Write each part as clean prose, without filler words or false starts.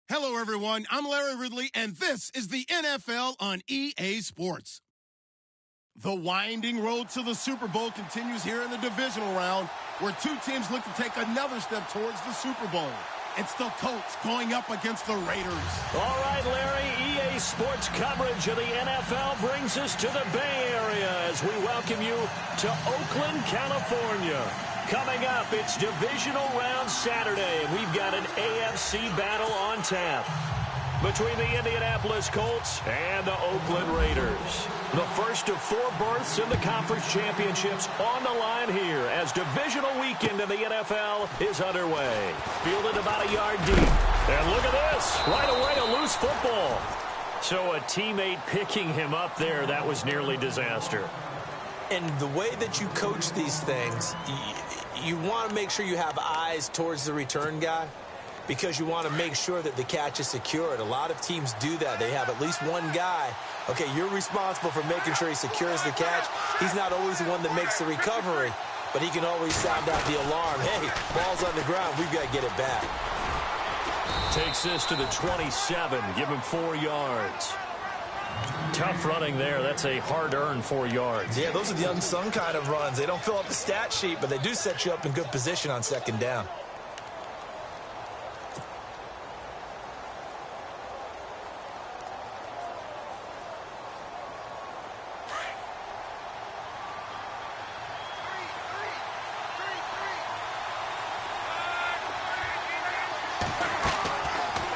Hello, everyone. I'm Larry Ridley, and this is the NFL on EA Sports. The winding road to the Super Bowl continues here in the divisional round, where two teams look to take another step towards the Super Bowl. It's the Colts going up against the Raiders. All right, Larry, EA Sports coverage of the NFL brings us to the Bay Area as we welcome you to Oakland, California. Coming up, it's divisional round Saturday, and we've got an AFC battle on tap between the Indianapolis Colts and the Oakland Raiders. The first of four berths in the conference championships on the line here as divisional weekend in the NFL is underway. Fielded about a yard deep. And look at this. Right away, a loose football. So a teammate picking him up there, that was nearly disaster. And the way that you coach these things, you want to make sure you have eyes towards the return guy, because you want to make sure that the catch is secured. A lot of teams do that. They have at least one guy. Okay, you're responsible for making sure he secures the catch. He's not always the one that makes the recovery, but he can always sound out the alarm. Hey, ball's on the ground. We've got to get it back. Takes this to the 27. Give him 4 yards. Tough running there. That's a hard-earned 4 yards. Yeah, those are the unsung kind of runs. They don't fill up the stat sheet, but they do set you up in good position on second down.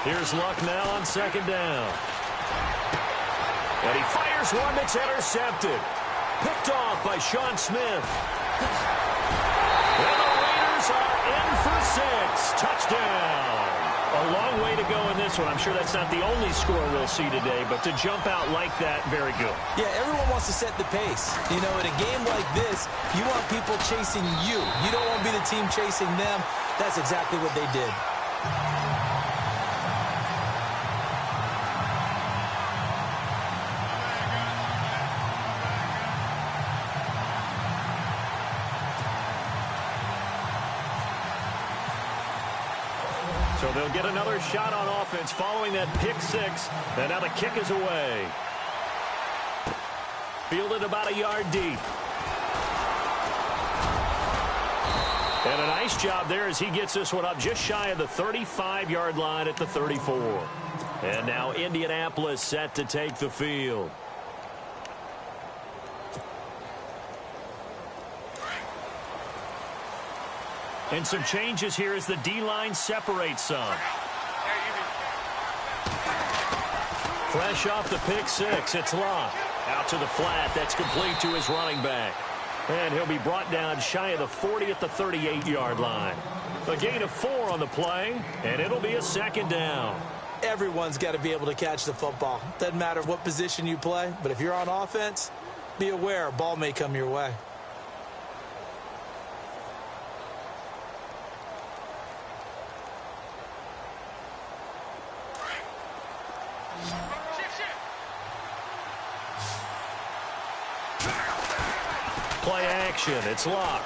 Here's Luck now on second down. And he fires one that's intercepted. Picked off by Sean Smith. And the Raiders are in for 6. Touchdown. A long way to go in this one. I'm sure that's not the only score we'll see today, but to jump out like that, very good. Yeah, everyone wants to set the pace. You know, in a game like this, you want people chasing you. You don't want to be the team chasing them. That's exactly what they did. So they'll get another shot on offense following that pick 6. And now the kick is away. Fielded about a yard deep. And a nice job there as he gets this one up just shy of the 35-yard line at the 34. And now Indianapolis set to take the field. And some changes here as the D-line separates some. Fresh off the pick 6, it's Luck. Out to the flat, that's complete to his running back. And he'll be brought down shy of the 40 at the 38-yard line. A gain of 4 on the play, and it'll be a second down. Everyone's got to be able to catch the football. Doesn't matter what position you play, but if you're on offense, be aware a ball may come your way. Play action, it's Luck.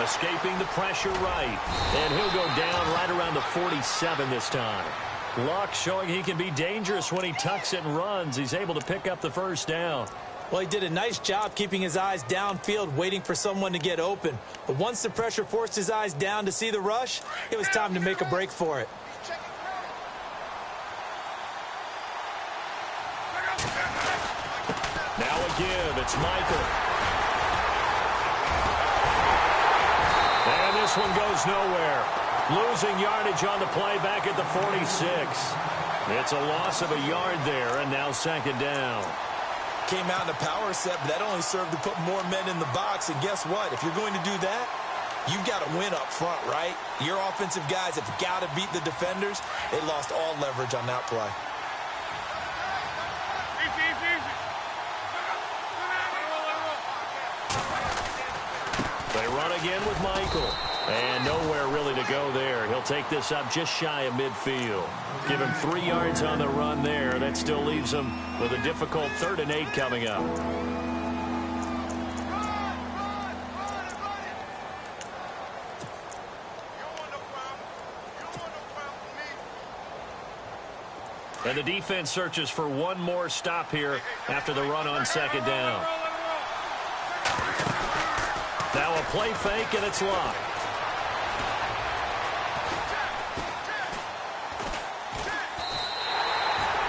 Escaping the pressure right. And he'll go down right around the 47 this time. Luck showing he can be dangerous when he tucks it and runs. He's able to pick up the first down. Well, he did a nice job keeping his eyes downfield, waiting for someone to get open. But once the pressure forced his eyes down to see the rush, it was time to make a break for it. Now a give, it's Michael. And this one goes nowhere. Losing yardage on the play back at the 46. It's a loss of a yard there, and now second down. Came out in a power set, but that only served to put more men in the box. And guess what? If you're going to do that, you've got to win up front, right? Your offensive guys have got to beat the defenders. They lost all leverage on that play. They run again with Michael. And nowhere really to go there. He'll take this up just shy of midfield. Give him 3 yards on the run there. That still leaves him with a difficult 3rd and 8 coming up. And the defense searches for one more stop here after the run on second down. Now a play fake, and it's locked.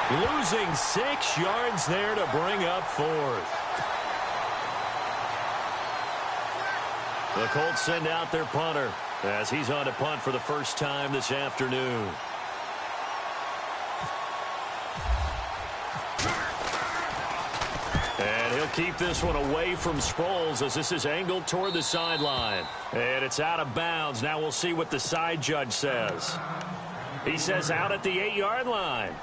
Losing 6 yards there to bring up 4th. The Colts send out their punter as he's on to punt for the first time this afternoon. And he'll keep this one away from Sproles as this is angled toward the sideline. And it's out of bounds. Now we'll see what the side judge says. He says out at the 8-yard line.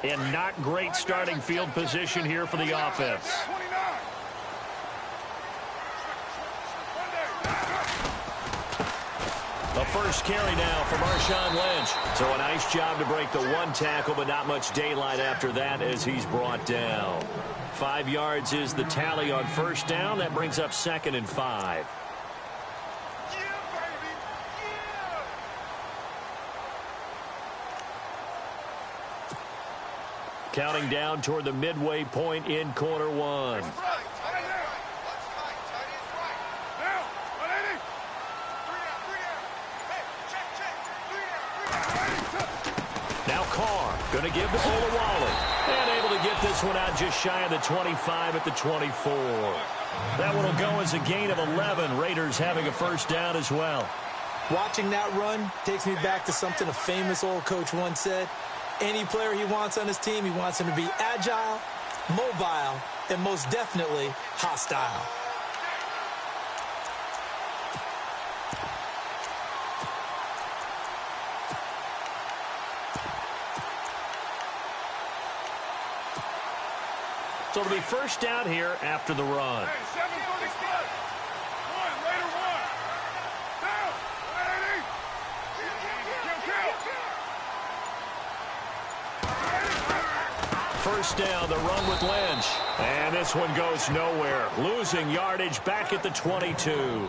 And not great starting field position here for the offense. A first carry now for Marshawn Lynch. So a nice job to break the one tackle, but not much daylight after that as he's brought down. 5 yards is the tally on first down. That brings up 2nd and 5. Counting down toward the midway point in quarter 1. Now Carr going to give to Olawale. And able to get this one out just shy of the 25 at the 24. That one will go as a gain of 11. Raiders having a first down as well. Watching that run takes me back to something a famous old coach once said. Any player he wants on his team, he wants him to be agile, mobile, and most definitely hostile. So it'll be first down here after the run. First down, the run with Lynch. And this one goes nowhere. Losing yardage back at the 22.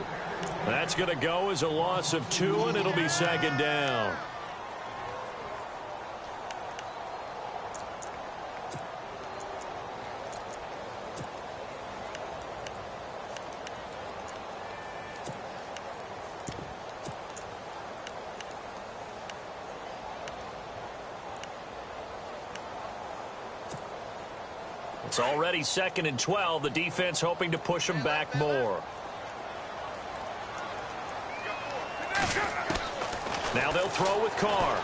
That's going to go as a loss of 2, and it'll be second down. It's already 2nd and 12. The defense hoping to push them back more. Now they'll throw with Carr.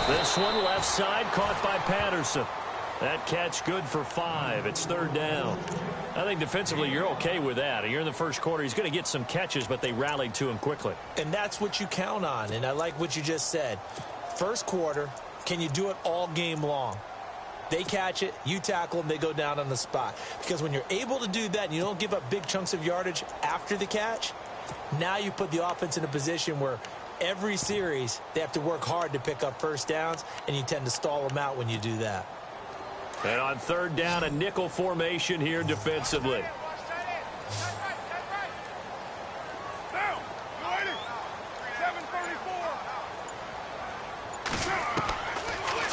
This one left side caught by Patterson. That catch good for 5. It's 3rd down. I think defensively you're okay with that. You're in the first quarter. He's going to get some catches, but they rallied to him quickly. And that's what you count on. And I like what you just said. First quarter, can you do it all game long? They catch it, you tackle them, they go down on the spot. Because when you're able to do that and you don't give up big chunks of yardage after the catch, now you put the offense in a position where every series they have to work hard to pick up first downs, and you tend to stall them out when you do that. And on 3rd down, a nickel formation here defensively.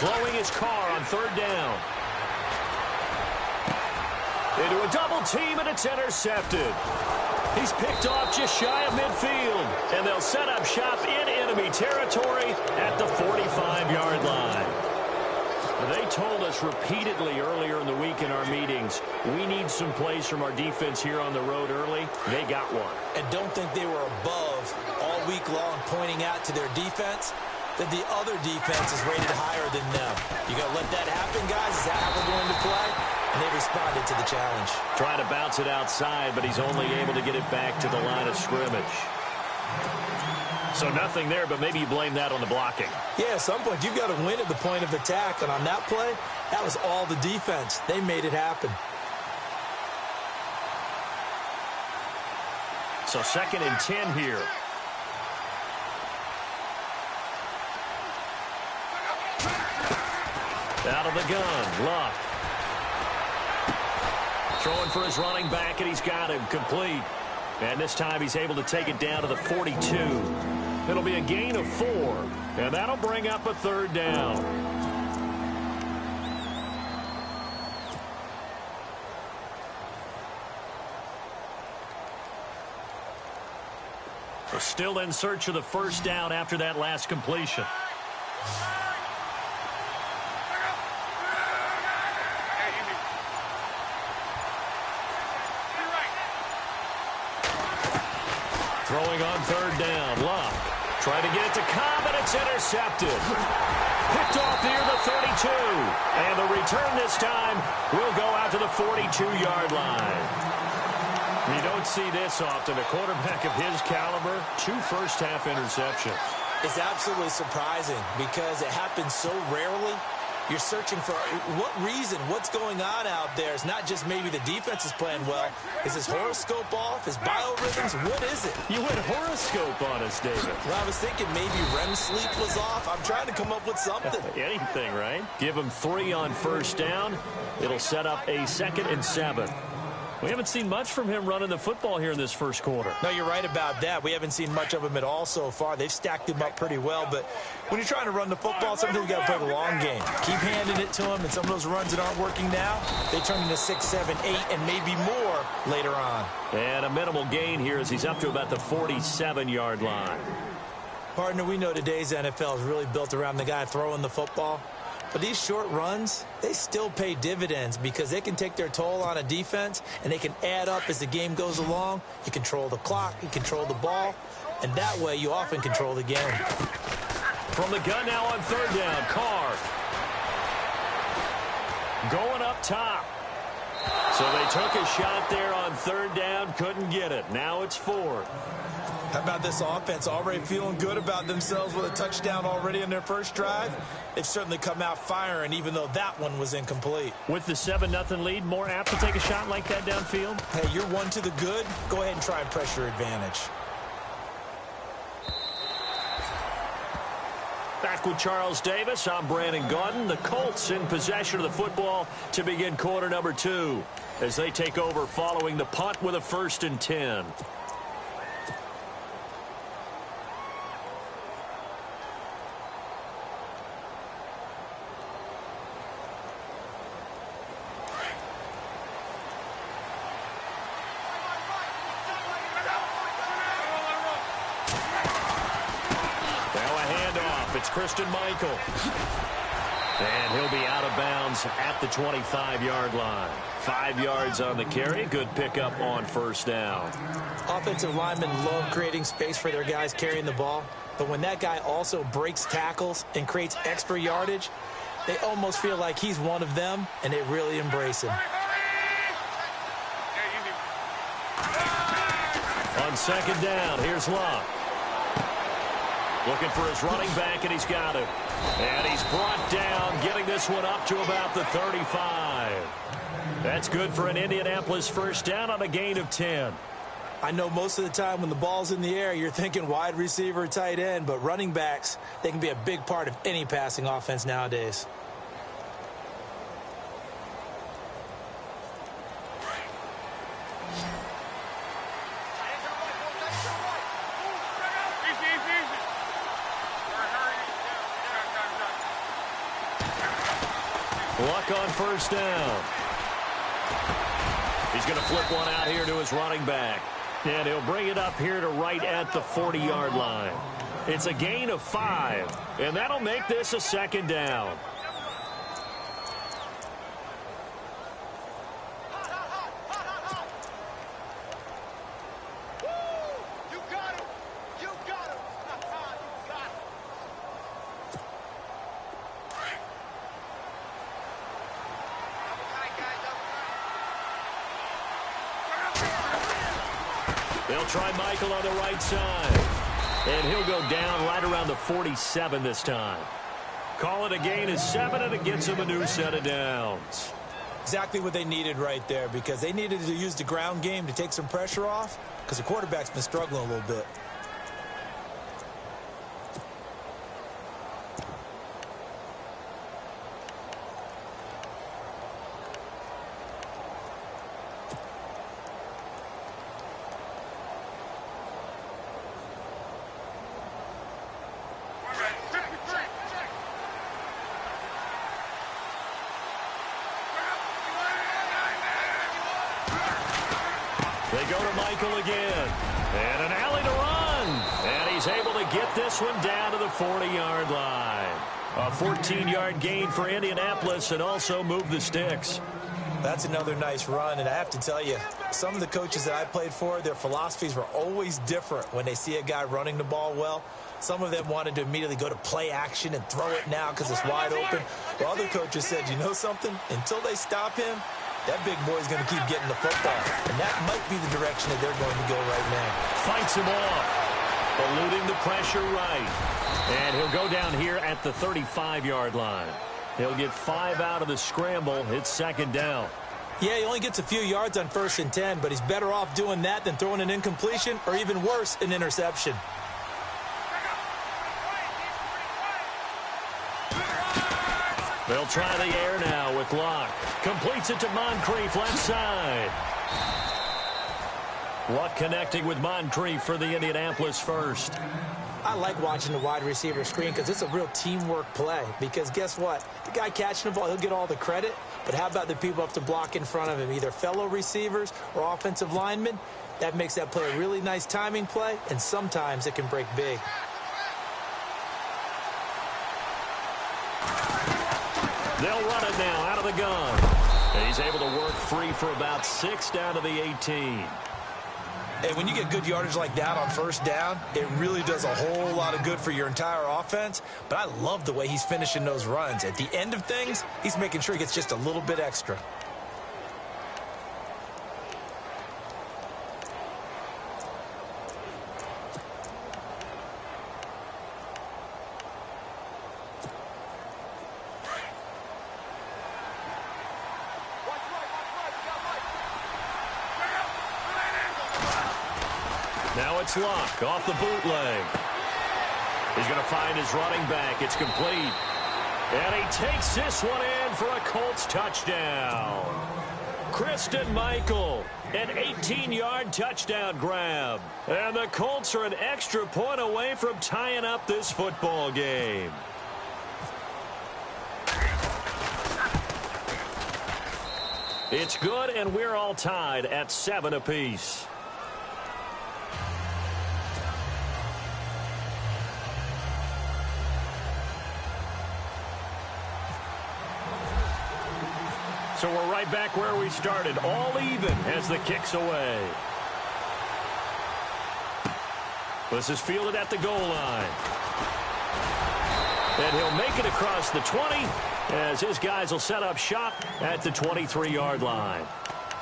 Throwing his Carr on 3rd down. Into a double team, and it's intercepted. He's picked off just shy of midfield. And they'll set up shop in enemy territory at the 45-yard line. They told us repeatedly earlier in the week in our meetings, we need some plays from our defense here on the road early. They got one. And don't think they were above all week long pointing out to their defense that the other defense is rated higher than them. You got to let that happen, guys. Is that how we're going to play? And they responded to the challenge. Trying to bounce it outside, but he's only able to get it back to the line of scrimmage. So nothing there, but maybe you blame that on the blocking. Yeah, at some point you've got to win at the point of attack. And on that play, that was all the defense. They made it happen. So 2nd and 10 here. Out of the gun, Luck. Throwing for his running back, and he's got him complete. And this time he's able to take it down to the 42. It'll be a gain of 4, and that'll bring up a 3rd down. We're still in search of the 1st down after that last completion. Throwing on 3rd down, Luck. Trying to get it to Cobb, and it's intercepted. Picked off near the 32. And the return this time will go out to the 42-yard line. You don't see this often. A quarterback of his caliber, 2 first-half interceptions. It's absolutely surprising because it happens so rarely. You're searching for what reason, what's going on out there. It's not just maybe the defense is playing well. Is his horoscope off? His biorhythms? What is it? You went horoscope on us, David. Well, I was thinking maybe REM sleep was off. I'm trying to come up with something. Anything, right? Give him 3 on 1st down. It'll set up a 2nd and 7. We haven't seen much from him running the football here in this 1st quarter. No, you're right about that. We haven't seen much of him at all so far. They've stacked him up pretty well, but when you're trying to run the football, sometimes you got to play the long game. Keep handing it to him, and some of those runs that aren't working now, they turn into 6, 7, 8, and maybe more later on. And a minimal gain here as he's up to about the 47-yard line. Partner, we know today's NFL is really built around the guy throwing the football. But these short runs, they still pay dividends because they can take their toll on a defense, and they can add up as the game goes along. You control the clock, you control the ball, and that way you often control the game. From the gun now on 3rd down, Carr. Going up top. So they took a shot there on 3rd down, couldn't get it. Now it's 4th. How about this offense already feeling good about themselves with a touchdown already in their 1st drive? They've certainly come out firing, even though that one was incomplete. With the 7-0 lead, more apt to take a shot like that downfield? Hey, you're 1 to the good. Go ahead and try and press your advantage. Back with Charles Davis, I'm Brandon Gaudin. The Colts in possession of the football to begin quarter number 2 as they take over following the punt with a 1st and 10. It's Christian Michael. And he'll be out of bounds at the 25-yard line. 5 yards on the carry. Good pickup on 1st down. Offensive linemen love creating space for their guys carrying the ball. But when that guy also breaks tackles and creates extra yardage, they almost feel like he's one of them, and they really embrace him. On 2nd down, here's Luck. Looking for his running back, and he's got him. And he's brought down, getting this one up to about the 35. That's good for an Indianapolis 1st down on a gain of 10. I know most of the time when the ball's in the air, you're thinking wide receiver, tight end, but running backs, they can be a big part of any passing offense nowadays. Luck on 1st down. He's going to flip one out here to his running back. And he'll bring it up here to right at the 40-yard line. It's a gain of 5, and that'll make this a 2nd down. They'll try Michael on the right side. And he'll go down right around the 47 this time. Call it a gain of 7, and it gets him a new set of downs. Exactly what they needed right there, because they needed to use the ground game to take some pressure off, because the quarterback's been struggling a little bit. They go to Michael again. And an alley to run. And he's able to get this one down to the 40-yard line. A 14-yard gain for Indianapolis and also move the sticks. That's another nice run, and I have to tell you, some of the coaches that I played for, their philosophies were always different when they see a guy running the ball well. Some of them wanted to immediately go to play action and throw it now because it's wide open. While other coaches said, you know something? Until they stop him, that big boy's going to keep getting the football. And that might be the direction that they're going to go right now. Fights him off. Eluding the pressure right. And he'll go down here at the 35-yard line. He'll get 5 out of the scramble. It's second down. Yeah, he only gets a few yards on 1st and 10, but he's better off doing that than throwing an incompletion or even worse, an interception. They'll try the air now with Locke. Completes it to Moncrief left side. Luck connecting with Moncrief for the Indianapolis first. I like watching the wide receiver screen because it's a real teamwork play. Because guess what? The guy catching the ball, he'll get all the credit. But how about the people up to block in front of him, either fellow receivers or offensive linemen? That makes that play a really nice timing play, and sometimes it can break big. They'll run it now out of the gun. And he's able to work free for about 6 down to the 18. Hey, when you get good yardage like that on 1st down, it really does a whole lot of good for your entire offense. But I love the way he's finishing those runs. At the end of things, he's making sure he gets just a little bit extra. Now it's Locke off the bootleg. He's going to find his running back. It's complete. And he takes this one in for a Colts touchdown. Christian Michael, an 18-yard touchdown grab. And the Colts are an extra point away from tying up this football game. It's good, and we're all tied at 7 apiece. So we're right back where we started, all even as the kick's away. This is fielded at the goal line. And he'll make it across the 20 as his guys will set up shop at the 23-yard line.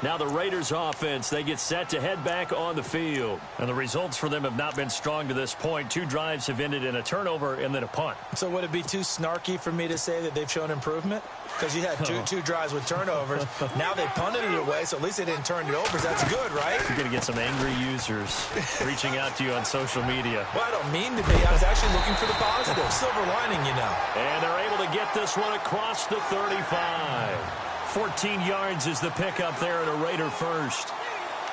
Now the Raiders offense, they get set to head back on the field. And the results for them have not been strong to this point. 2 drives have ended in a turnover and then a punt. So would it be too snarky for me to say that they've shown improvement? Because you had two drives with turnovers. Now they punted it away, so at least they didn't turn it over. That's good, right? You're going to get some angry users reaching out to you on social media. Well, I don't mean to be. I was actually looking for the positive. Silver lining, you know. And they're able to get this one across the 35. 14 yards is the pickup there at a Raider first.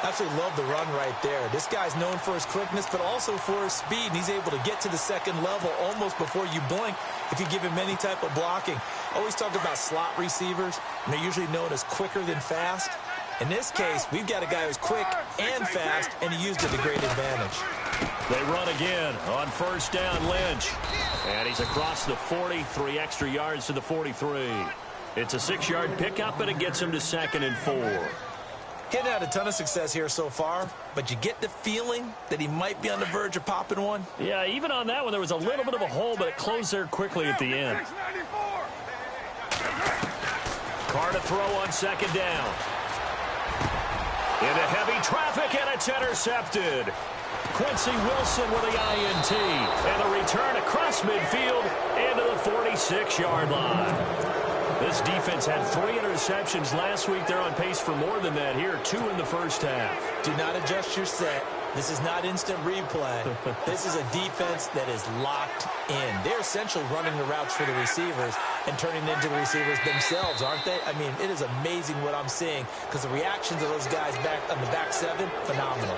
Absolutely love the run right there. This guy's known for his quickness, but also for his speed. And he's able to get to the second level almost before you blink if you give him any type of blocking. I always talk about slot receivers, and they're usually known as quicker than fast. In this case, we've got a guy who's quick and fast, and he used it to great advantage. They run again on 1st down, Lynch. And he's across the 40, 3 extra yards to the 43. It's a 6-yard pickup, and it gets him to 2nd and 4. Hadn't had a ton of success here so far, but you get the feeling that he might be on the verge of popping one. Yeah, even on that one, there was a little bit of a hole, but it closed there quickly at the end. Carr to throw on 2nd down. Into heavy traffic, and it's intercepted. Quincy Wilson with the INT, and a return across midfield into the 46-yard line. This defense had 3 interceptions last week. They're on pace for more than that here, 2 in the first half. Do not adjust your set. This is not instant replay. This is a defense that is locked in. They're essentially running the routes for the receivers and turning them into the receivers themselves, aren't they? I mean, it is amazing what I'm seeing because the reactions of those guys back on the back 7, phenomenal.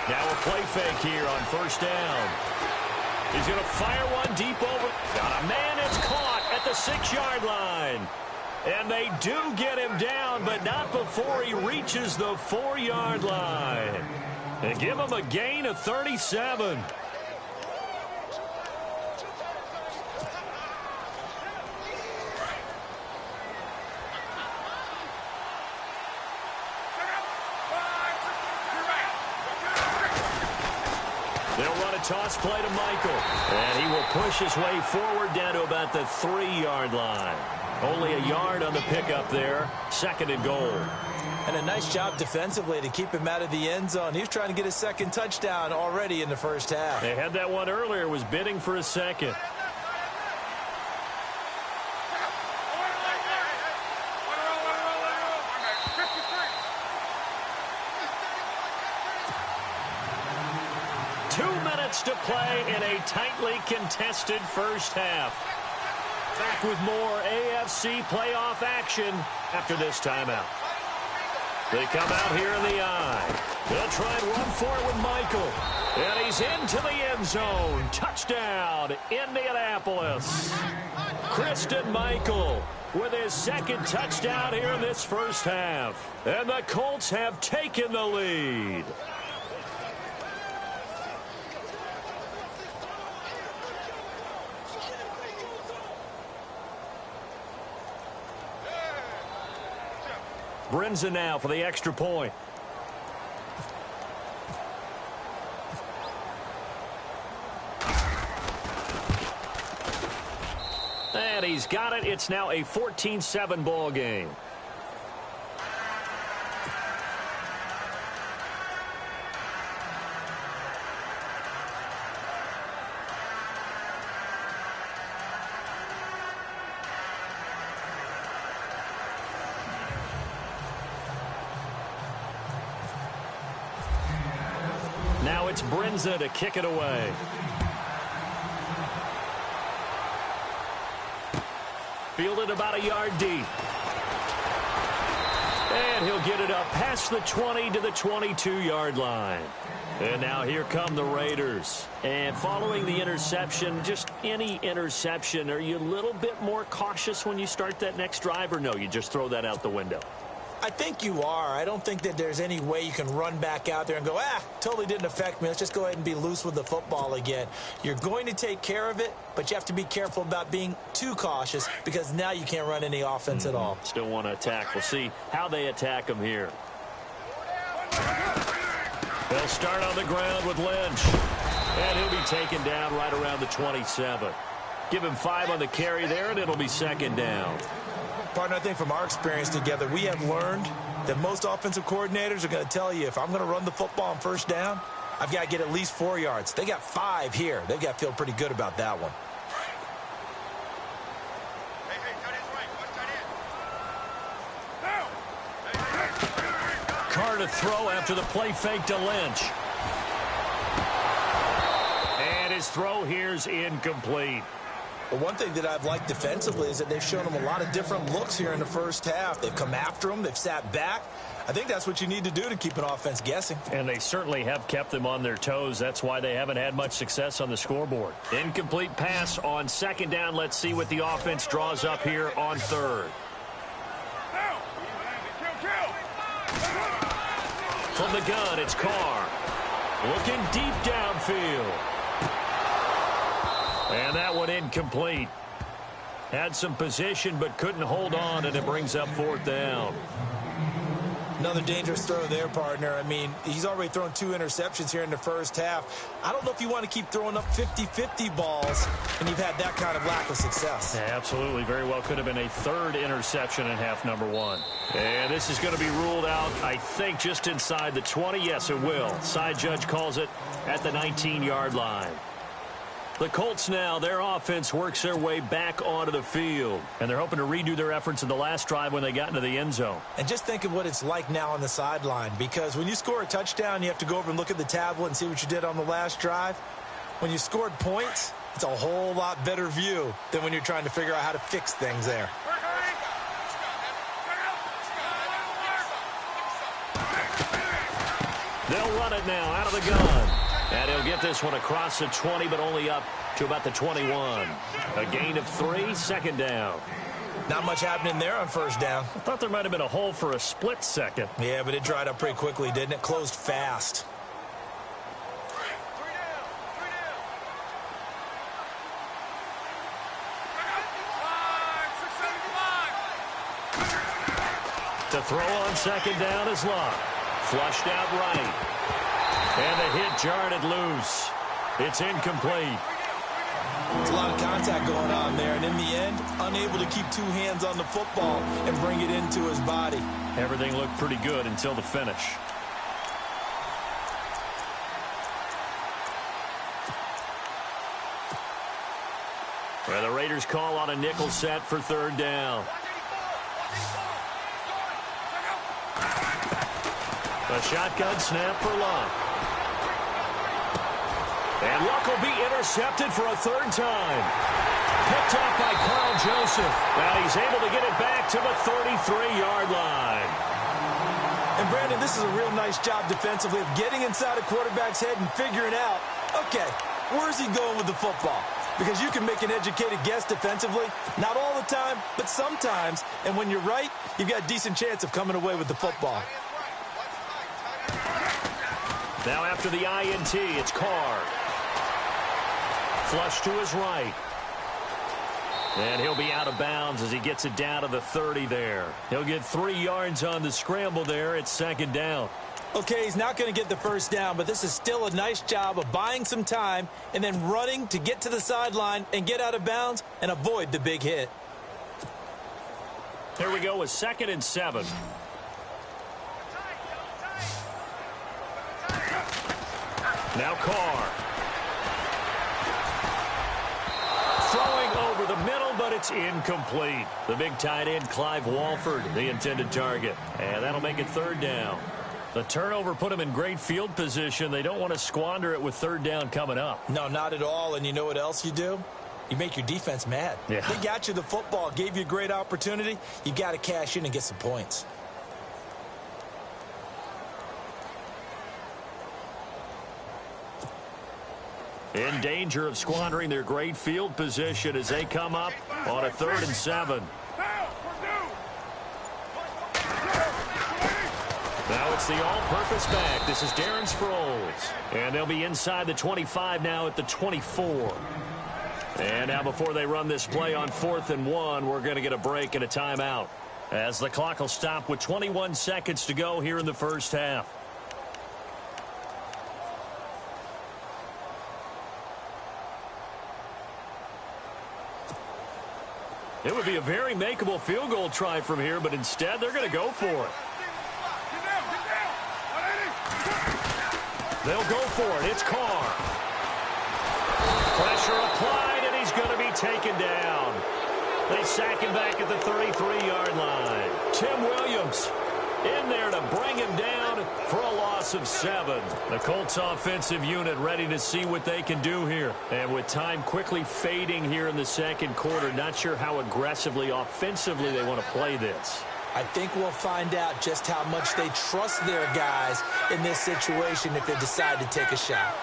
Now a play fake here on first down. He's going to fire one deep over. Got a man. It's caught at the 6-yard line. And they do get him down, but not before he reaches the 4-yard line. And give him a gain of 37. They'll run a toss play to Michael. And he will push his way forward down to about the 3-yard line. Only a yard on the pickup there. 2nd and goal. And a nice job defensively to keep him out of the end zone. He was trying to get his 2nd touchdown already in the first half. They had that one earlier, was bidding for a second. To play in a tightly contested first half. Back with more AFC playoff action after this timeout. They come out here in the eye. They'll try and run for it with Michael. And he's into the end zone. Touchdown, Indianapolis. Christian Michael with his 2nd touchdown here in this first half. And the Colts have taken the lead. Brinza now for the extra point. And he's got it. It's now a 14-7 ball game. Now it's Brinza to kick it away. Fielded about a yard deep. And he'll get it up past the 20 to the 22-yard line. And now here come the Raiders. And following the interception, just any interception, are you a little bit more cautious when you start that next drive, or no, you just throw that out the window? I think you are. I don't think that there's any way you can run back out there and go, totally didn't affect me. Let's just go ahead and be loose with the football again. You're going to take care of it, but you have to be careful about being too cautious because now you can't run any offense at all. Still want to attack. We'll see how they attack him here. They'll start on the ground with Lynch. And he'll be taken down right around the 27. Give him 5 on the carry there, and it'll be 2nd down. Partner, I think from our experience together, we have learned that most offensive coordinators are going to tell you, if I'm going to run the football on first down, I've got to get at least 4 yards. They got 5 here. They've got to feel pretty good about that one. Carr to throw after the play fake to Lynch. And his throw here's incomplete. But one thing that I've liked defensively is that they've shown him a lot of different looks here in the first half. They've come after him. They've sat back. I think that's what you need to do to keep an offense guessing. And they certainly have kept them on their toes. That's why they haven't had much success on the scoreboard. Incomplete pass on 2nd down. Let's see what the offense draws up here on 3rd. From the gun, it's Carr. Looking deep downfield. And that one incomplete. Had some position but couldn't hold on, and it brings up 4th down. Another dangerous throw there, partner. I mean, he's already thrown 2 interceptions here in the first half. I don't know if you want to keep throwing up 50-50 balls and you've had that kind of lack of success. Yeah, absolutely. Very well could have been a 3rd interception in half number 1. And this is going to be ruled out, I think, just inside the 20. Yes, it will. Side judge calls it at the 19-yard line. The Colts now, their offense works their way back onto the field. And they're hoping to redo their efforts in the last drive when they got into the end zone. And just think of what it's like now on the sideline. Because when you score a touchdown, you have to go over and look at the tablet and see what you did on the last drive. When you scored points, it's a whole lot better view than when you're trying to figure out how to fix things there. They'll run it now out of the gun. And he'll get this one across the 20, but only up to about the 21. A gain of 3, second down. Not much happening there on first down. I thought there might have been a hole for a split second. Yeah, but it dried up pretty quickly, didn't it? Closed fast. To throw on second down is Locke. Flushed out right. And the hit jarred it loose. It's incomplete. There's a lot of contact going on there, and in the end, unable to keep two hands on the football and bring it into his body. Everything looked pretty good until the finish. Well, the Raiders call on a nickel set for third down. A shotgun snap for Locke. And Luck will be intercepted for a third time. Picked up by Carl Joseph. Now he's able to get it back to the 33-yard line. And, Brandon, this is a real nice job defensively of getting inside a quarterback's head and figuring out, okay, where's he going with the football? Because you can make an educated guess defensively. Not all the time, but sometimes. And when you're right, you've got a decent chance of coming away with the football. Now after the INT, it's Carr. Flush to his right. And he'll be out of bounds as he gets it down to the 30 there. He'll get 3 yards on the scramble there. It's second down. Okay, he's not going to get the first down, but this is still a nice job of buying some time and then running to get to the sideline and get out of bounds and avoid the big hit. Here we go with 2nd and 7. Now Carr. Throwing over the middle, but it's incomplete. The big tight end, Clive Walford, the intended target. And that'll make it third down. The turnover put them in great field position. They don't want to squander it with third down coming up. No, not at all. And you know what else you do? You make your defense mad. Yeah. They got you the football, gave you a great opportunity. You got to cash in and get some points. In danger of squandering their great field position as they come up on a 3rd and 7. Now it's the all-purpose back. This is Darren Sproles. And they'll be inside the 25 now at the 24. And now before they run this play on 4th and 1, we're going to get a break and a timeout, as the clock will stop with 21 seconds to go here in the first half. It would be a very makeable field goal try from here, but instead they're going to go for it. They'll go for it. It's Carr. Pressure applied, and he's going to be taken down. They sack him back at the 33-yard line. Tim Williams in there to bring him down for a loss of 7. The Colts offensive unit ready to see what they can do here. And with time quickly fading here in the second quarter, not sure how aggressively offensively they want to play this. I think we'll find out just how much they trust their guys in this situation if they decide to take a shot.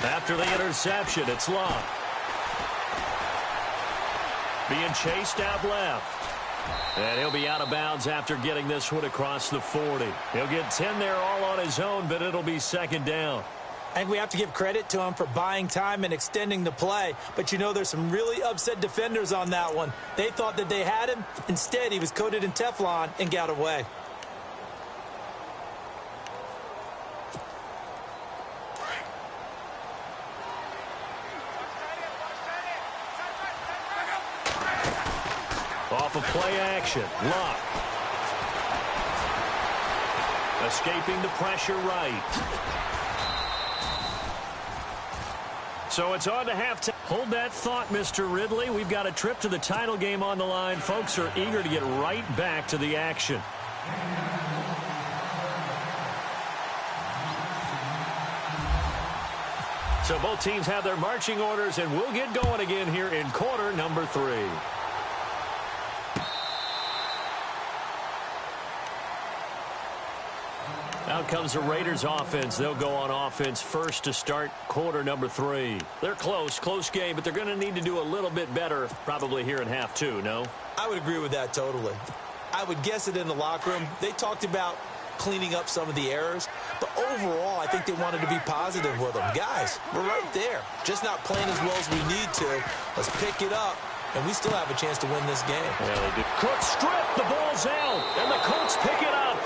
After the interception, it's Locke. Being chased out left. And he'll be out of bounds after getting this one across the 40. He'll get 10 there all on his own, but it'll be second down. I think we have to give credit to him for buying time and extending the play. But, you know, there's some really upset defenders on that one. They thought that they had him. Instead, he was coated in Teflon and got away. Off of play action, Locke. Escaping the pressure right. So it's on to halftime. Hold that thought, Mr. Ridley. We've got a trip to the title game on the line. Folks are eager to get right back to the action. So both teams have their marching orders, and we'll get going again here in quarter number 3. Out comes the Raiders offense. They'll go on offense first to start quarter number 3. They're close game, but they're going to need to do a little bit better probably here in half 2, no? I would agree with that totally. I would guess it in the locker room. They talked about cleaning up some of the errors, but overall, I think they wanted to be positive with them. Guys, we're right there. Just not playing as well as we need to. Let's pick it up, and we still have a chance to win this game. Yeah, they do. Quick strip. The ball's out, and the Colts pick it up.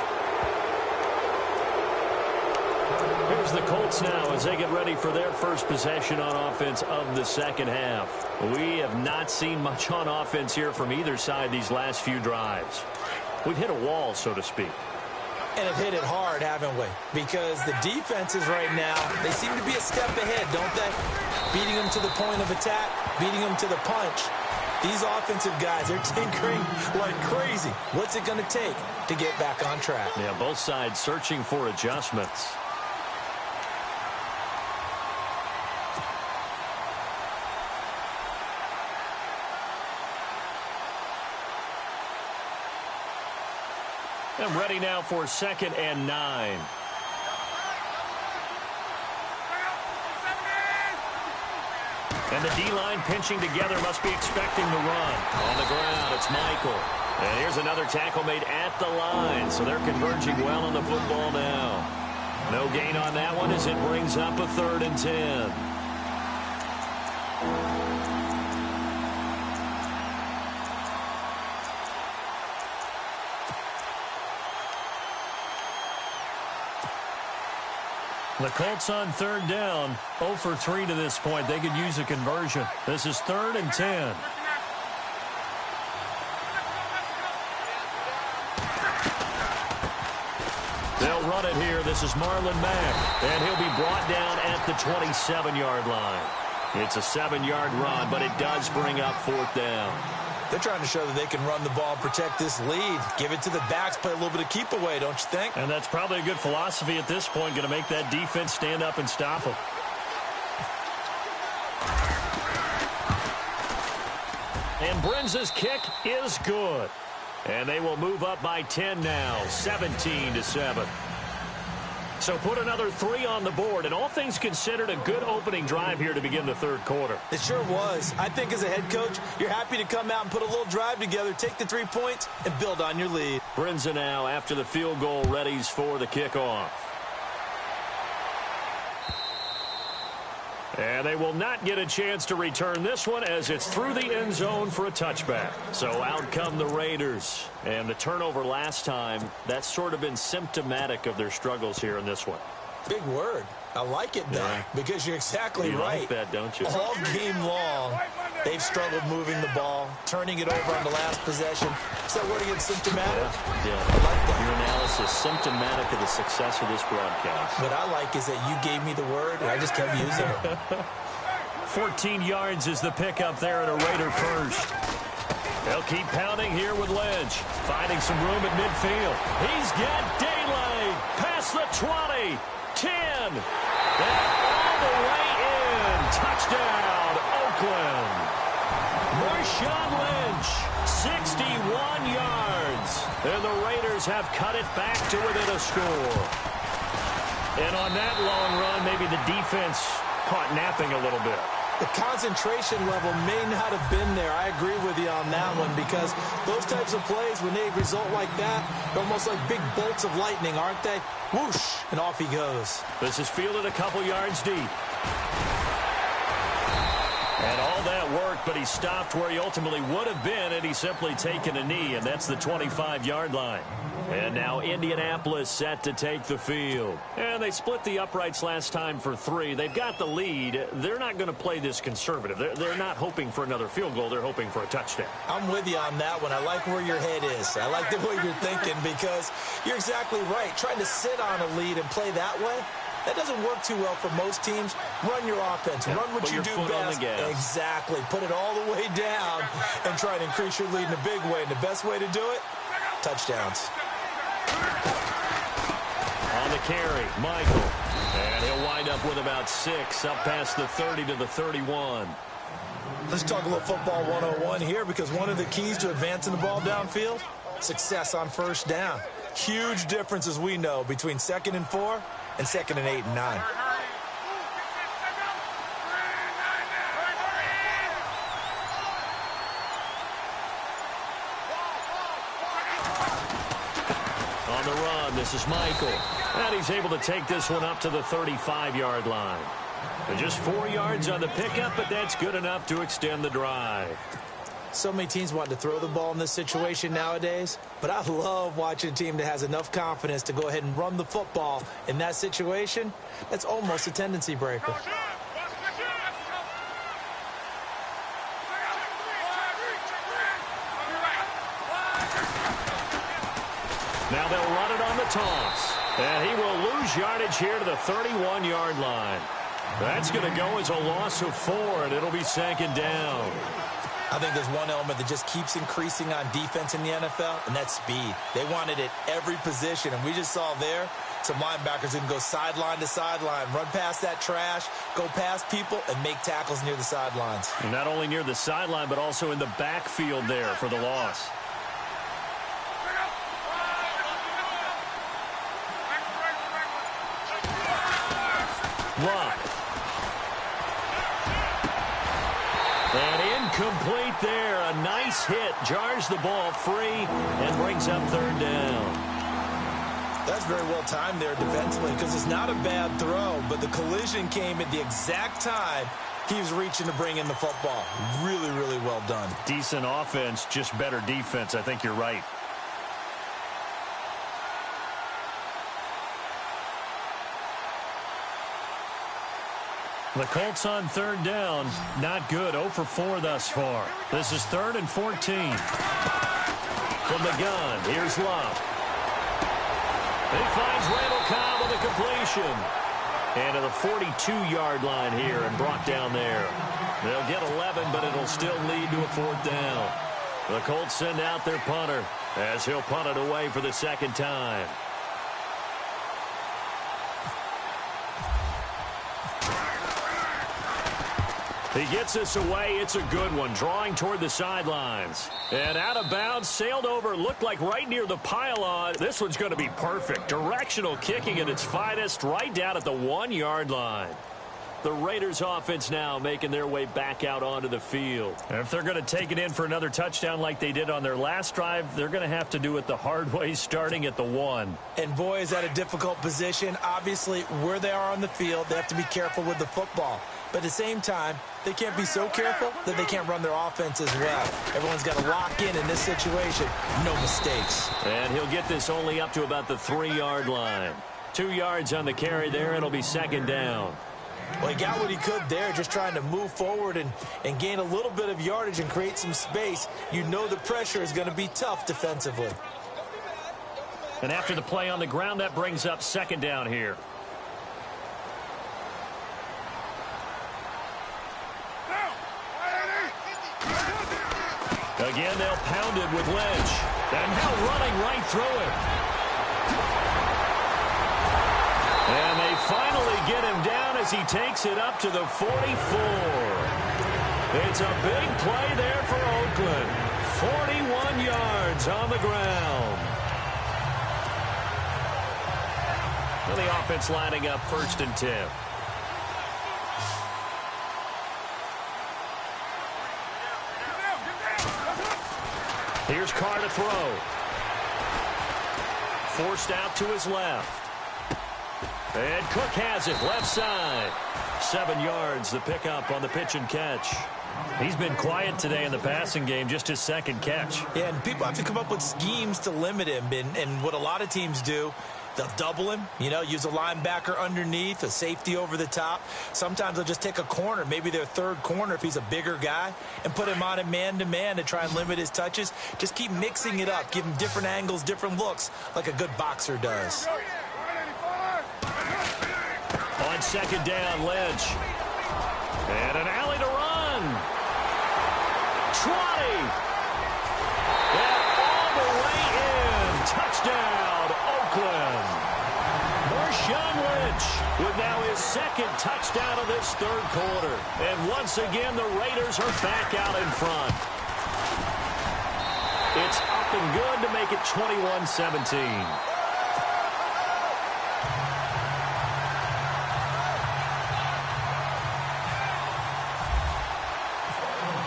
Here's the Colts now as they get ready for their first possession on offense of the second half. We have not seen much on offense here from either side these last few drives. We've hit a wall, so to speak. And have hit it hard, haven't we? Because the defenses right now, they seem to be a step ahead, don't they? Beating them to the point of attack, beating them to the punch. These offensive guys, they're tinkering like crazy. What's it going to take to get back on track? Yeah, both sides searching for adjustments. And ready now for 2nd and 9. And the D-line pinching together, must be expecting the run. On the ground, it's Michael. And here's another tackle made at the line. So they're converging well on the football now. No gain on that one as it brings up a 3rd and 10. The Colts on 3rd down, 0 for 3 to this point. They could use a conversion. This is 3rd and 10. They'll run it here. This is Marlon Mack, and he'll be brought down at the 27-yard line. It's a 7-yard run, but it does bring up 4th down. They're trying to show that they can run the ball, protect this lead. Give it to the backs, play a little bit of keep away, don't you think? And that's probably a good philosophy at this point, going to make that defense stand up and stop them. And Brenza's kick is good. And they will move up by 10 now, 17-7. So put another 3 on the board, and all things considered, a good opening drive here to begin the 3rd quarter. It sure was. I think as a head coach, you're happy to come out and put a little drive together, take the 3 points, and build on your lead. Brenza now, after the field goal, readies for the kickoff. And they will not get a chance to return this one as it's through the end zone for a touchback. So out come the Raiders. And the turnover last time, that's sort of been symptomatic of their struggles here in this one. Big word. I like it, though, because you're exactly right. You like that, don't you? All game long, they've struggled moving the ball, turning it over on the last possession. Is that word against symptomatic? Yeah. I like that. Your analysis, symptomatic of the success of this broadcast. What I like is that you gave me the word, and I just kept using it. 14 yards is the pickup there at a Raider first. They'll keep pounding here with Lynch. Finding some room at midfield. He's got daylight. Past the 20. 10. And all the way in. Touchdown, Oakland. Marshawn Lynch, 61 yards. And the Raiders have cut it back to within a score. And on that long run, maybe the defense caught napping a little bit. The concentration level may not have been there. I agree with you on that one, because those types of plays, when they result like that, they're almost like big bolts of lightning, aren't they? Whoosh, and off he goes. This is fielded a couple yards deep. And all that worked, but he stopped where he ultimately would have been had he simply taken a knee, and that's the 25-yard line. And now Indianapolis set to take the field. And they split the uprights last time for 3. They've got the lead. They're not going to play this conservative. They're not hoping for another field goal. They're hoping for a touchdown. I'm with you on that one. I like where your head is. I like the way you're thinking, because you're exactly right. Trying to sit on a lead and play that way, that doesn't work too well for most teams. Run your offense. Run what you do best. Exactly. Put it all the way down and try to increase your lead in a big way. And the best way to do it, touchdowns. On the carry, Michael. And he'll wind up with about 6, up past the 30 to the 31. Let's talk a little football 101 here, because one of the keys to advancing the ball downfield, success on first down. Huge difference, as we know, between 2nd and 4 and 2nd and 8 and 9. On the run, this is Michael. And he's able to take this one up to the 35-yard line. And just 4 yards on the pickup, but that's good enough to extend the drive. So many teams want to throw the ball in this situation nowadays, but I love watching a team that has enough confidence to go ahead and run the football in that situation. That's almost a tendency breaker. Now they'll run it on the toss. And he will lose yardage here to the 31-yard line. That's going to go as a loss of 4, and it'll be 2nd down. I think there's one element that just keeps increasing on defense in the NFL, and that's speed. They want it at every position, and we just saw there some linebackers who can go sideline to sideline, run past that trash, go past people, and make tackles near the sidelines. And not only near the sideline, but also in the backfield there for the loss. Luck. And incomplete there. A nice hit. Jars the ball free and brings up 3rd down. That's very well timed there defensively because it's not a bad throw, but the collision came at the exact time he was reaching to bring in the football. Really, really well done. Decent offense, just better defense. I think you're right. The Colts on 3rd down. Not good. 0 for 4 thus far. This is 3rd and 14. From the gun, here's Love. He finds Randall Cobb with a completion. And to the 42-yard line here and brought down there. They'll get 11, but it'll still lead to a 4th down. The Colts send out their punter as he'll punt it away for the 2nd time. He gets this away. It's a good one. Drawing toward the sidelines. And out of bounds, sailed over, looked like right near the pylon. This one's going to be perfect. Directional kicking at its finest, right down at the 1-yard line. The Raiders offense now making their way back out onto the field. And if they're going to take it in for another touchdown like they did on their last drive, they're going to have to do it the hard way, starting at the 1. And boy, is that a difficult position. Obviously, where they are on the field, they have to be careful with the football. But at the same time, they can't be so careful that they can't run their offense as well. Everyone's got to lock in this situation. No mistakes. And he'll get this only up to about the 3-yard line. 2 yards on the carry there. It'll be 2nd down. Well, he got what he could there, just trying to move forward and gain a little bit of yardage and create some space. You know the pressure is going to be tough defensively. And after the play on the ground, that brings up 2nd down here. Again, they'll pound it with Lynch. And now running right through it. And they finally get him down as he takes it up to the 44. It's a big play there for Oakland. 41 yards on the ground. Well, the offense lining up 1st and 10. Here's Carr to throw. Forced out to his left. And Cook has it left side. 7 yards, the pickup on the pitch and catch. He's been quiet today in the passing game, just his 2nd catch. Yeah, and people have to come up with schemes to limit him. And what a lot of teams do, they'll double him, use a linebacker underneath, a safety over the top. Sometimes they'll just take a corner, maybe their 3rd corner if he's a bigger guy, and put him on a man-to-man to try and limit his touches. Just keep mixing it up, give him different angles, different looks, like a good boxer does. On 2nd down, Lynch. And an alley to run. Trotty. And all the way in. Touchdown, Oakland. Marshawn Lynch with now his 2nd touchdown of this 3rd quarter. And once again, the Raiders are back out in front. It's up up and good to make it 21-17.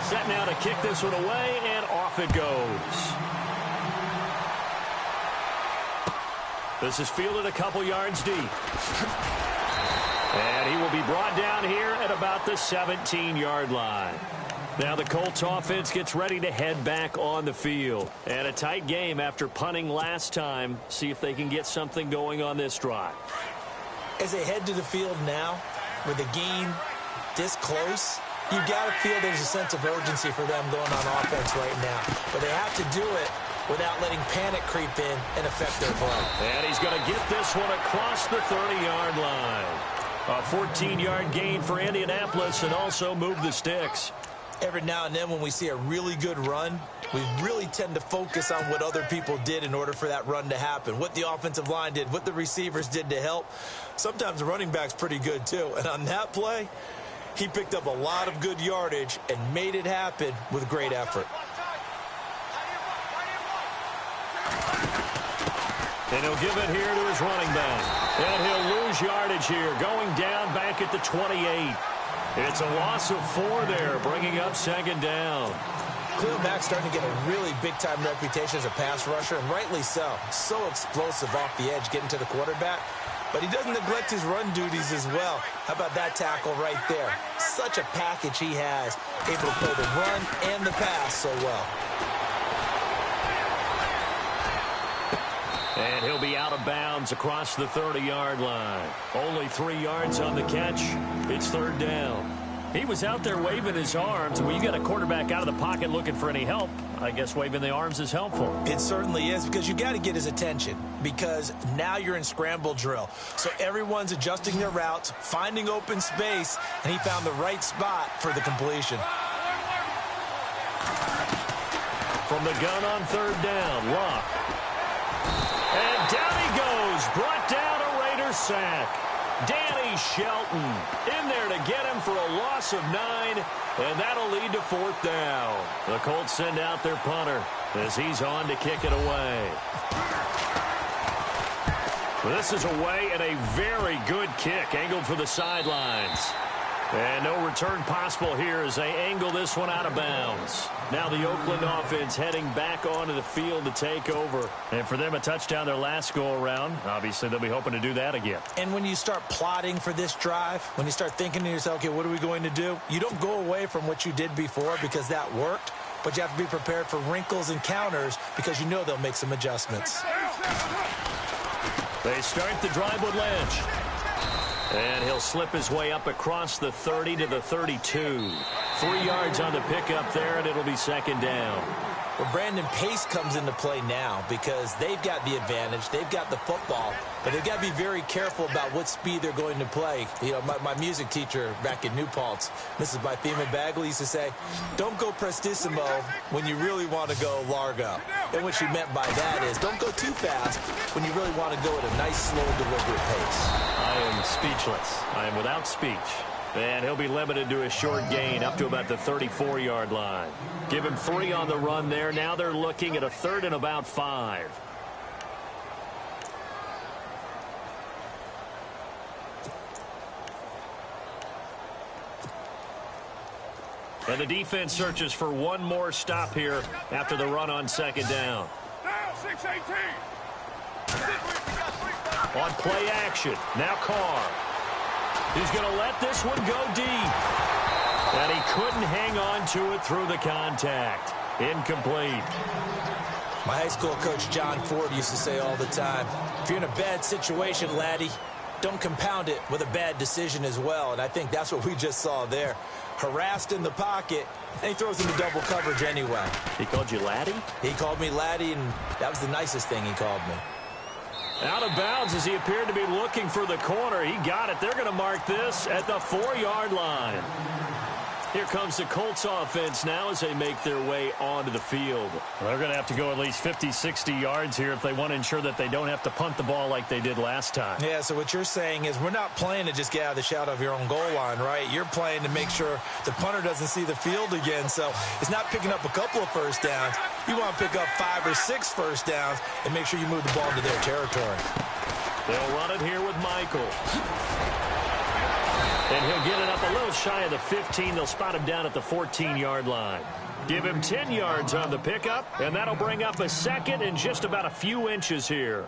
Set now to kick this one away, and off it goes. This is fielded a couple yards deep. And he will be brought down here at about the 17-yard line. Now the Colts offense gets ready to head back on the field. And a tight game after punting last time. See if they can get something going on this drive. As they head to the field now, with the game this close, you've got to feel there's a sense of urgency for them going on offense right now. But they have to do it without letting panic creep in and affect their play. And he's going to get this one across the 30-yard line. A 14-yard gain for Indianapolis and also move the sticks. Every now and then when we see a really good run, we really tend to focus on what other people did in order for that run to happen. What the offensive line did, what the receivers did to help. Sometimes the running back's pretty good too. And on that play, he picked up a lot of good yardage and made it happen with great effort. And he'll give it here to his running back. And he'll lose yardage here, going down back at the 28. It's a loss of 4 there, bringing up second down. Khalil Mack's starting to get a really big-time reputation as a pass rusher, and rightly so. So explosive off the edge, getting to the quarterback. But he doesn't neglect his run duties as well. How about that tackle right there? Such a package he has, able to play the run and the pass so well. And he'll be out of bounds across the 30-yard line. Only 3 yards on the catch. It's third down. He was out there waving his arms. When you get a quarterback out of the pocket looking for any help, I guess waving the arms is helpful. It certainly is, because you got to get his attention, because now you're in scramble drill. So everyone's adjusting their routes, finding open space, and he found the right spot for the completion. From the gun on third down, Luck. And down he goes, brought down a Raider sack. Danny Shelton in there to get him for a loss of 9, and that'll lead to fourth down. The Colts send out their punter as he's on to kick it away. This is away and a very good kick, angled for the sidelines. And no return possible here as they angle this one out of bounds. Now the Oakland offense heading back onto the field to take over. And for them, a touchdown their last go-around. Obviously, they'll be hoping to do that again. And when you start plotting for this drive, when you start thinking to yourself, okay, what are we going to do? You don't go away from what you did before because that worked. But you have to be prepared for wrinkles and counters because you know they'll make some adjustments. They start the drive with Lynch. And he'll slip his way up across the 30 to the 32. 3 yards on the pickup there, and it'll be second down. Well, Brandon, pace comes into play now because they've got the advantage. They've got the football, but they've got to be very careful about what speed they're going to play. You know, my music teacher back in New Paltz, Mrs. Bythema Bagley, used to say, don't go prestissimo when you really want to go largo. And what she meant by that is don't go too fast when you really want to go at a nice, slow, deliberate pace. I am speechless. I am without speech. And he'll be limited to a short gain up to about the 34-yard line. Give him 3 on the run there. Now they're looking at a third and about 5. And the defense searches for one more stop here after the run on second down. Now 6-18. On play action. Now Carr. He's going to let this one go deep. And he couldn't hang on to it through the contact. Incomplete. My high school coach, John Ford, used to say all the time, if you're in a bad situation, laddie, don't compound it with a bad decision as well. And I think that's what we just saw there. Harassed in the pocket, and he throws into double coverage anyway. He called you laddie? He called me laddie, and that was the nicest thing he called me. Out of bounds as he appeared to be looking for the corner. He got it. They're going to mark this at the 4-yard line. Here comes the Colts offense now as they make their way onto the field. Well, they're going to have to go at least 50, 60 yards here if they want to ensure that they don't have to punt the ball like they did last time. Yeah, so what you're saying is we're not playing to just get out of the shadow of your own goal line, right? You're playing to make sure the punter doesn't see the field again. So it's not picking up a couple of first downs. You want to pick up 5 or 6 first downs and make sure you move the ball into their territory. They'll run it here with Michael. And he'll get it up a little shy of the 15. They'll spot him down at the 14-yard line. Give him 10 yards on the pickup, and that'll bring up a second and just about a few inches here.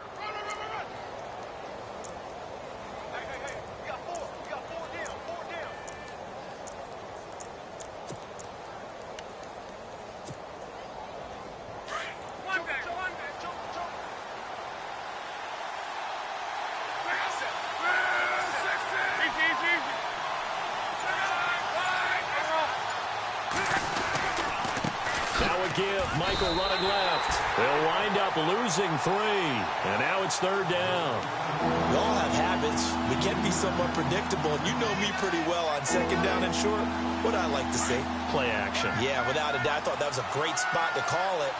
Give Michael running left. They'll wind up losing 3. And now it's third down. We all have habits. We can be somewhat predictable. And you know me pretty well on second down and short. What I like to say? Play action. Yeah, without a doubt. I thought that was a great spot to call it.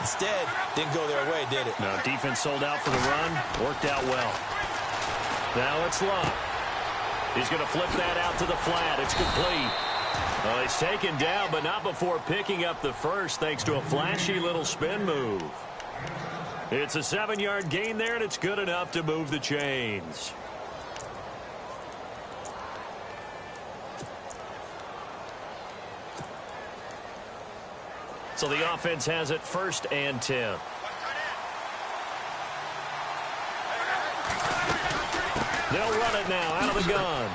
Instead, didn't go their way, did it? No, defense sold out for the run. Worked out well. Now it's Love. He's going to flip that out to the flat. It's complete. Well, he's taken down, but not before picking up the first thanks to a flashy little spin move. It's a 7-yard gain there, and it's good enough to move the chains. So the offense has it 1st and 10. They'll run it now out of the gun.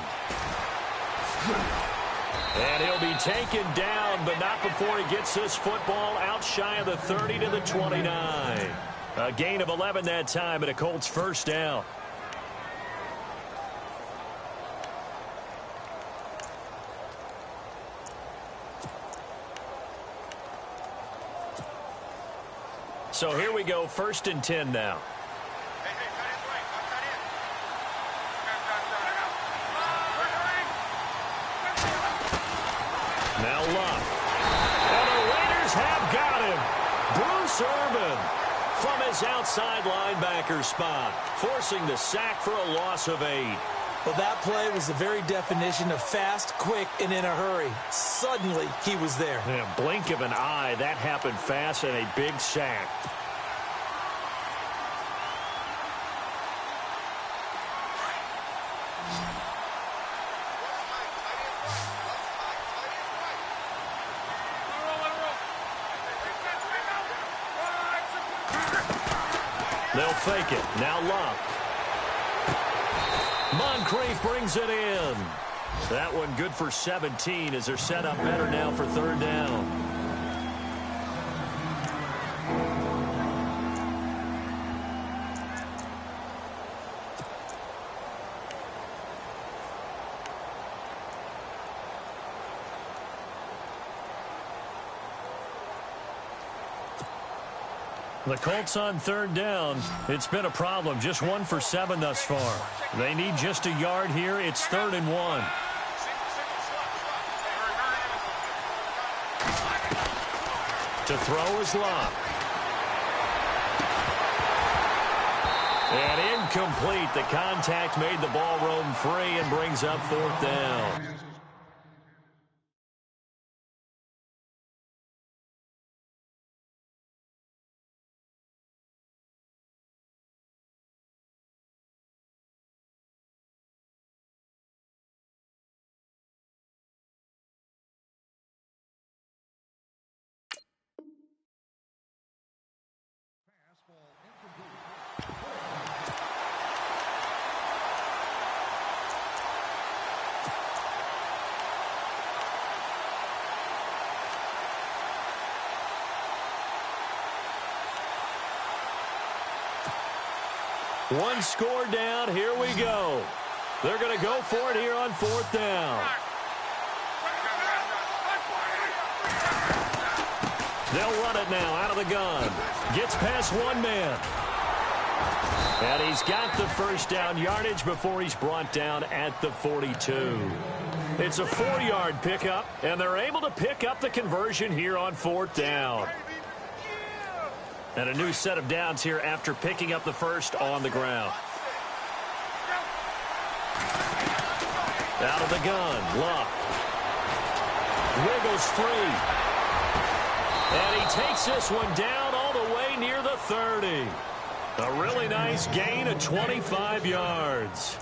And he'll be taken down, but not before he gets this football out shy of the 30 to the 29. A gain of 11 that time, and a Colts first down. So here we go, 1st and 10 now. Now Luck. And the Raiders have got him. Bruce Irvin from his outside linebacker spot, forcing the sack for a loss of 8. Well, that play was the very definition of fast, quick, and in a hurry. Suddenly, he was there. In a blink of an eye, that happened fast and a big sack. They'll fake it. Now Locke. Moncrief brings it in. That one good for 17 as they're set up better now for 3rd down. The Colts on 3rd down. It's been a problem. Just 1 for 7 thus far. They need just a yard here. It's 3rd and 1. To throw is Locke. And incomplete. The contact made the ball roam free and brings up 4th down. One score down. Here we go. They're going to go for it here on 4th down. They'll run it now out of the gun. Gets past one man. And he's got the first down yardage before he's brought down at the 42. It's a 4-yard pickup, and they're able to pick up the conversion here on 4th down. And a new set of downs here after picking up the first on the ground. Out of the gun, Luck. Wiggles free. And he takes this one down all the way near the 30. A really nice gain of 25 yards.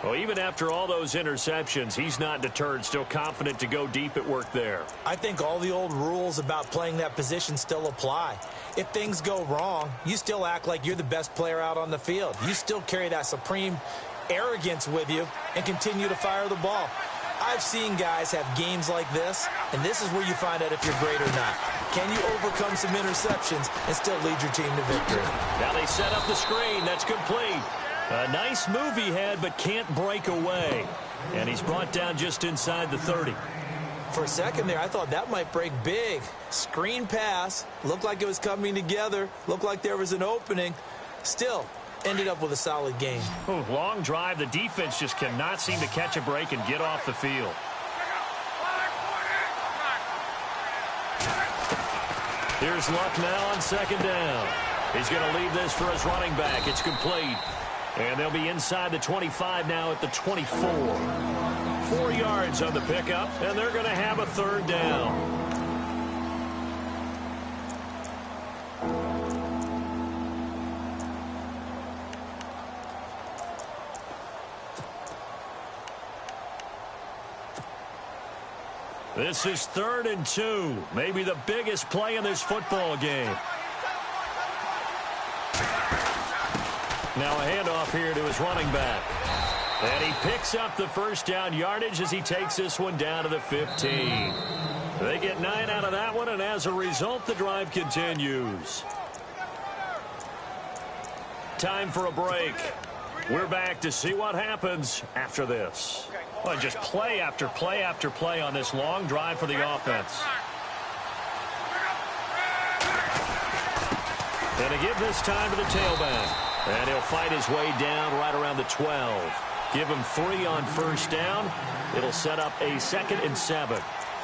Well, even after all those interceptions, he's not deterred, still confident to go deep at work there. I think all the old rules about playing that position still apply. If things go wrong, you still act like you're the best player out on the field. You still carry that supreme arrogance with you and continue to fire the ball. I've seen guys have games like this, and this is where you find out if you're great or not. Can you overcome some interceptions and still lead your team to victory? Now they set up the screen. That's complete. A nice move he had, but can't break away. And he's brought down just inside the 30. For a second there, I thought that might break big. Screen pass. Looked like it was coming together. Looked like there was an opening. Still, ended up with a solid game. Oh, long drive. The defense just cannot seem to catch a break and get off the field. Here's Luck now on 2nd down. He's going to leave this for his running back. It's complete. And they'll be inside the 25 now at the 24. 4 yards on the pickup, and they're going to have a 3rd down. This is 3rd and 2. Maybe the biggest play in this football game. Now a handoff here to his running back. And he picks up the first down yardage as he takes this one down to the 15. They get 9 out of that one, and as a result, the drive continues. Time for a break. We're back to see what happens after this. Well, just play after play after play on this long drive for the offense. And to give this time to the tailback. And he'll fight his way down right around the 12. Give him 3 on 1st down. It'll set up a 2nd and 7.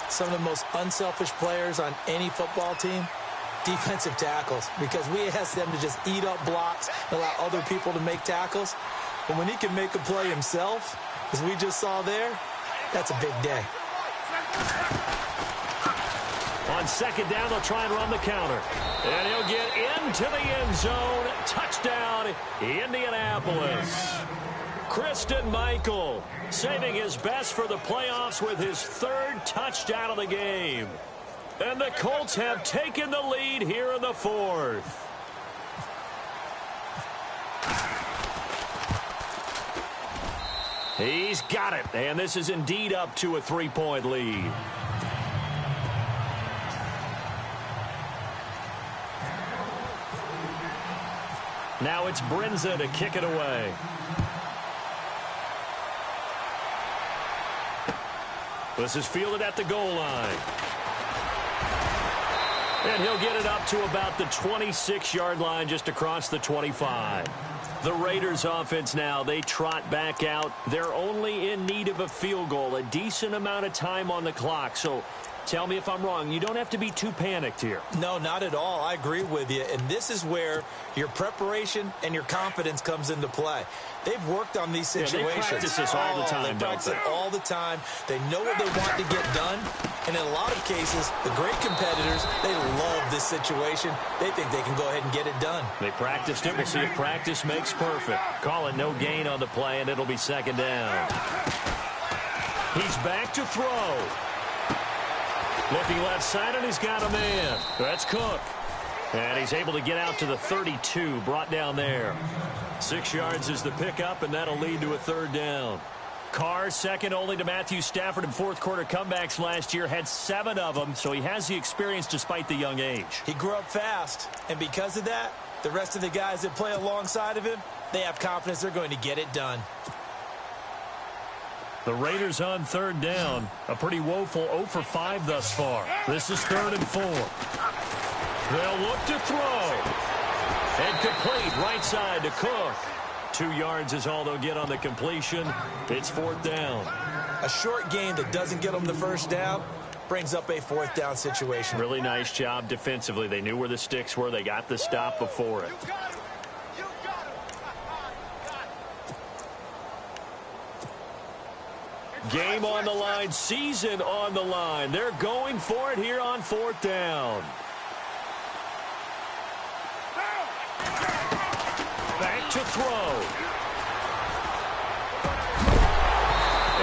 Some of the most unselfish players on any football team, defensive tackles, because we ask them to just eat up blocks and allow other people to make tackles. But when he can make a play himself, as we just saw there, that's a big day. On 2nd down, they'll try and run the counter. And he'll get into the end zone. Touchdown, Indianapolis. Christine Michael saving his best for the playoffs with his 3rd touchdown of the game. And the Colts have taken the lead here in the 4th. He's got it, and this is indeed up to a 3-point lead. Now it's Brinza to kick it away. This is fielded at the goal line. And he'll get it up to about the 26-yard line just across the 25. The Raiders offense now, they trot back out. They're only in need of a field goal, a decent amount of time on the clock. So tell me if I'm wrong. You don't have to be too panicked here. No, not at all. I agree with you. And this is where your preparation and your confidence comes into play. They've worked on these situations. Yeah, they practice this all the time, they practice it all the time. They know what they want to get done. And in a lot of cases, the great competitors, they love this situation. They think they can go ahead and get it done. They practiced it. We'll see if practice makes perfect. Call it no gain on the play, and it'll be 2nd down. He's back to throw. Looking left side, and he's got a man. That's Cook. And he's able to get out to the 32, brought down there. 6 yards is the pickup, and that'll lead to a 3rd down. Carr, second only to Matthew Stafford in fourth-quarter comebacks last year, had 7 of them, so he has the experience despite the young age. He grew up fast, and because of that, the rest of the guys that play alongside of him, they have confidence they're going to get it done. The Raiders on 3rd down. A pretty woeful 0 for 5 thus far. This is 3rd and 4. They'll look to throw. And complete right side to Cook. 2 yards is all they'll get on the completion. It's 4th down. A short game that doesn't get them the first down brings up a 4th down situation. Really nice job defensively. They knew where the sticks were. They got the stop before it. Game on the line, season on the line. They're going for it here on 4th down. Back to throw.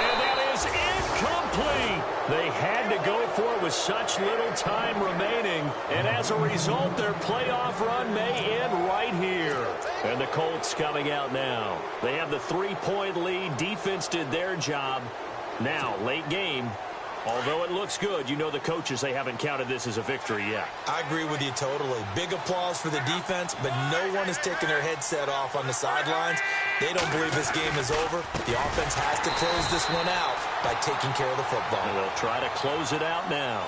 And that is incomplete. They had to go for it with such little time remaining. And as a result, their playoff run may end right here. And the Colts coming out now. They have the 3-point lead. Defense did their job. Now, late game, although it looks good, you know the coaches, they haven't counted this as a victory yet. I agree with you totally. Big applause for the defense, but no one is taking their headset off on the sidelines. They don't believe this game is over. The offense has to close this one out by taking care of the football. And they'll try to close it out now.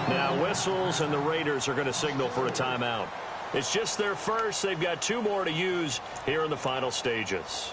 Now, whistles, and the Raiders are going to signal for a timeout. It's just their first. They've got 2 more to use here in the final stages.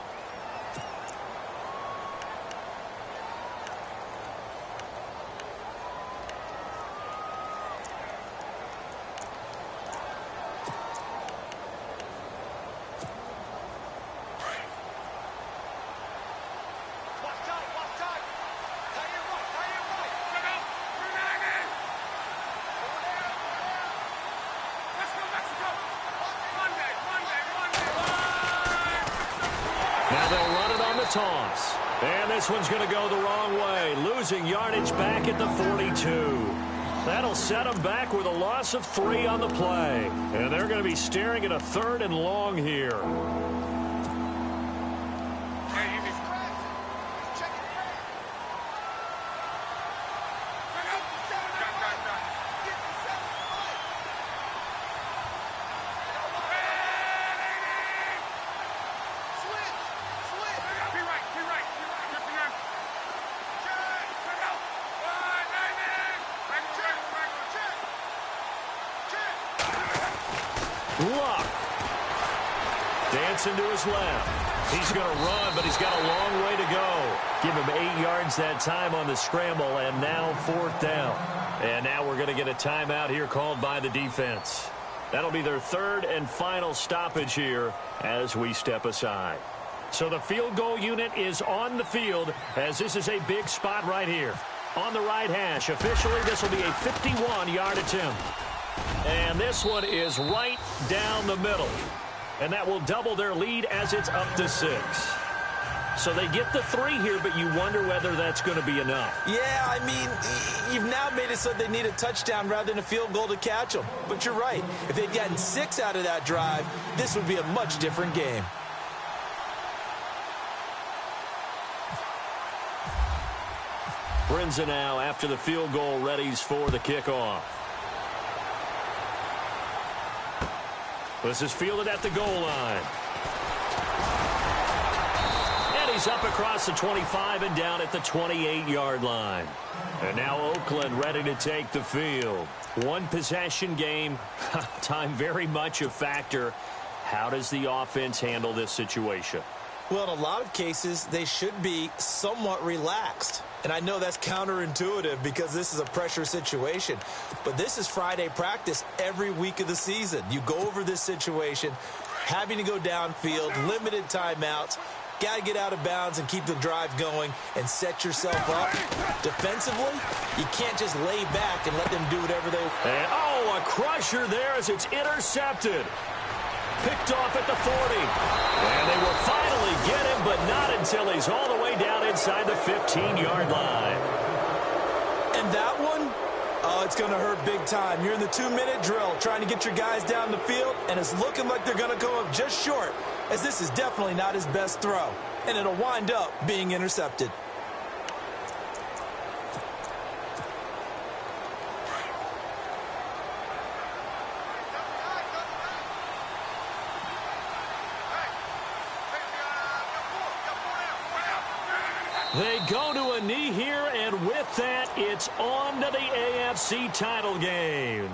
Toss. And this one's going to go the wrong way. Losing yardage back at the 42. That'll set them back with a loss of 3 on the play. And they're going to be staring at a 3rd and long here. Luck. Dancing to his left. He's going to run, but he's got a long way to go. Give him 8 yards that time on the scramble, and now 4th down. And now we're going to get a timeout here called by the defense. That'll be their 3rd and final stoppage here as we step aside. So the field goal unit is on the field as this is a big spot right here. On the right hash, officially this will be a 51-yard attempt. And this one is right down the middle. And that will double their lead as it's up to 6. So they get the 3 here, but you wonder whether that's going to be enough. Yeah, I mean, you've now made it so they need a touchdown rather than a field goal to catch them. But you're right. If they'd gotten 6 out of that drive, this would be a much different game. Brinza now after the field goal readies for the kickoff. This is fielded at the goal line. And he's up across the 25 and down at the 28-yard line. And now Oakland ready to take the field. 1 possession game. Time very much a factor. How does the offense handle this situation? Well, in a lot of cases, they should be somewhat relaxed. And I know that's counterintuitive because this is a pressure situation. But this is Friday practice every week of the season. You go over this situation, having to go downfield, limited timeouts, got to get out of bounds and keep the drive going and set yourself up. Defensively, you can't just lay back and let them do whatever they want. And, a crusher there as it's intercepted. Picked off at the 40. And they will finally get him, but not until he's all the way down inside the 15-yard line. And that one, it's going to hurt big time. You're in the 2-minute drill trying to get your guys down the field, and it's looking like they're going to go up just short, as this is definitely not his best throw. And it'll wind up being intercepted. They go to a knee here, and with that, it's on to the AFC title game.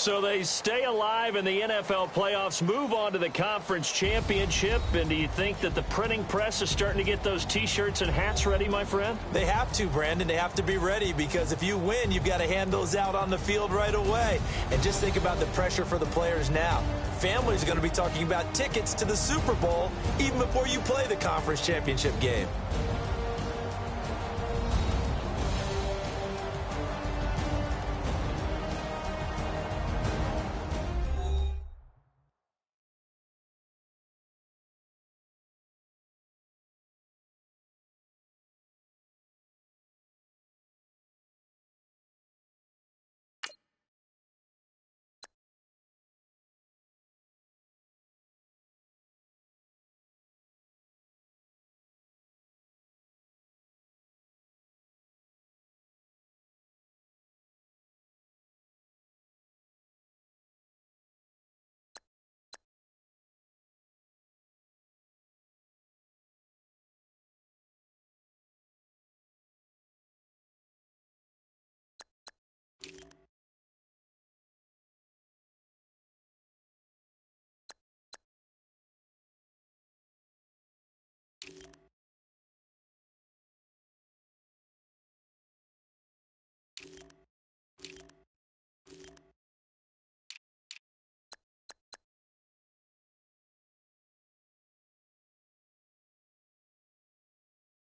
So they stay alive in the NFL playoffs, move on to the conference championship. And do you think that the printing press is starting to get those T-shirts and hats ready, my friend? They have to, Brandon. They have to be ready because if you win, you've got to hand those out on the field right away. And just think about the pressure for the players now. Families are going to be talking about tickets to the Super Bowl even before you play the conference championship game.